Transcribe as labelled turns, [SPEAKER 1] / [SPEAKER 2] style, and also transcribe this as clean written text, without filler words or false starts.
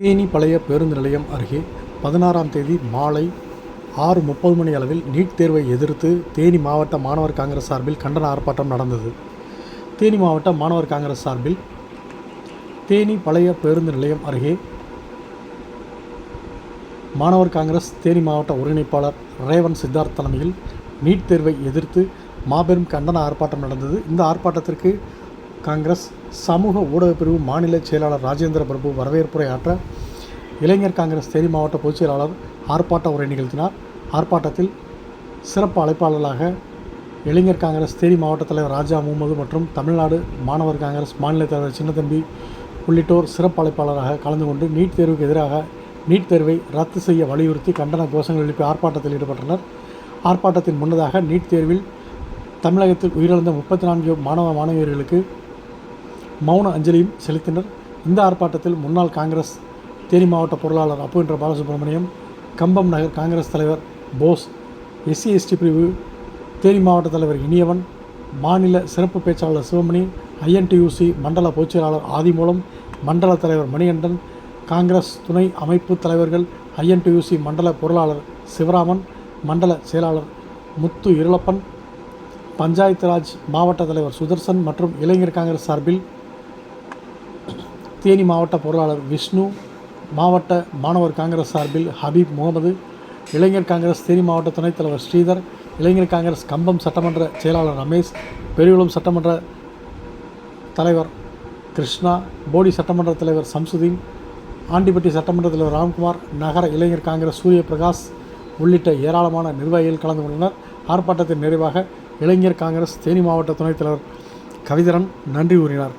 [SPEAKER 1] தேனி பழைய பேருந்து நிலையம் அருகே 16ஆம் தேதி மாலை 6:30 மணி அளவில் நீட் தேர்வை எதிர்த்து தேனி மாவட்ட மாணவர் காங்கிரஸ் சார்பில் கண்டன ஆர்ப்பாட்டம் நடந்தது. தேனி மாவட்ட மாணவர் காங்கிரஸ் சார்பில் தேனி பழைய பேருந்து நிலையம் அருகே மாணவர் காங்கிரஸ் தேனி மாவட்ட ஒருங்கிணைப்பாளர் ரேவன் சித்தார்த் தலைமையில் நீட் தேர்வை எதிர்த்து மாபெரும் கண்டன ஆர்ப்பாட்டம் நடந்தது. இந்த ஆர்ப்பாட்டத்திற்கு காங்கிரஸ் சமூக ஊடகப் பிரிவு மாநில செயலாளர் ராஜேந்திர பிரபு வரவேற்புரை ஆற்ற, இளைஞர் காங்கிரஸ் தேனி மாவட்ட பொதுச் செயலாளர் ஆர்ப்பாட்ட உரை நிகழ்த்தினார். ஆர்ப்பாட்டத்தில் சிறப்பு அழைப்பாளர்களாக இளைஞர் காங்கிரஸ் தேனி மாவட்ட தலைவர் ராஜா முகமது மற்றும் தமிழ்நாடு மாணவர் காங்கிரஸ் மாநில தலைவர் சின்னத்தம்பி உள்ளிட்டோர் சிறப்பு அழைப்பாளராக கலந்து கொண்டு நீட் தேர்வுக்கு எதிராக நீட் தேர்வை ரத்து செய்ய வலியுறுத்தி கண்டன கோஷங்கள் எழுப்பி ஆர்ப்பாட்டத்தில் ஈடுபட்டனர். ஆர்ப்பாட்டத்தின் முன்னதாக நீட் தேர்வில் தமிழகத்தில் உயிரிழந்த 34 மாணவ மாணவியர்களுக்கு மௌன அஞ்சலியும் செலுத்தினர். இந்த ஆர்ப்பாட்டத்தில் முன்னாள் காங்கிரஸ் தேனி மாவட்ட பொருளாளர் அப்பு என்ற பாலசுப்ரமணியம், கம்பம் நகர் காங்கிரஸ் தலைவர் போஸ், SC/ST பிரிவு தேனி மாவட்ட தலைவர் இனியவன், மாநில சிறப்பு பேச்சாளர் சிவமணி, INTUC மண்டல பொதுச் செயலாளர் ஆதிமூலம், மண்டல தலைவர் மணிகண்டன், காங்கிரஸ் துணை அமைப்பு தலைவர்கள், INTUC மண்டல பொருளாளர் சிவராமன், மண்டல செயலாளர் முத்து இருளப்பன், பஞ்சாயத்து ராஜ் மாவட்ட தலைவர் சுதர்சன் மற்றும் இளைஞர் காங்கிரஸ் சார்பில் தேனி மாவட்ட பொருளாளர் விஷ்ணு, மாவட்ட மாணவர் காங்கிரஸ் சார்பில் ஹபீப் முகமது, இளைஞர் காங்கிரஸ் தேனி மாவட்ட துணைத் தலைவர் ஸ்ரீதர், இளைஞர் காங்கிரஸ் கம்பம் சட்டமன்ற செயலாளர் ரமேஷ், பெரியகுளம் சட்டமன்ற தலைவர் கிருஷ்ணா, போடி சட்டமன்ற தலைவர் சம்சுதீன், ஆண்டிப்பட்டி சட்டமன்ற தலைவர் ராம்குமார், நகர இளைஞர் காங்கிரஸ் சூரியபிரகாஷ் உள்ளிட்ட ஏராளமான நிர்வாகிகள் கலந்து கொண்டனர். ஆர்ப்பாட்டத்தின் நிறைவாக இளைஞர் காங்கிரஸ் தேனி மாவட்ட துணைத் தலைவர் கவிதரன் நன்றி கூறினார்.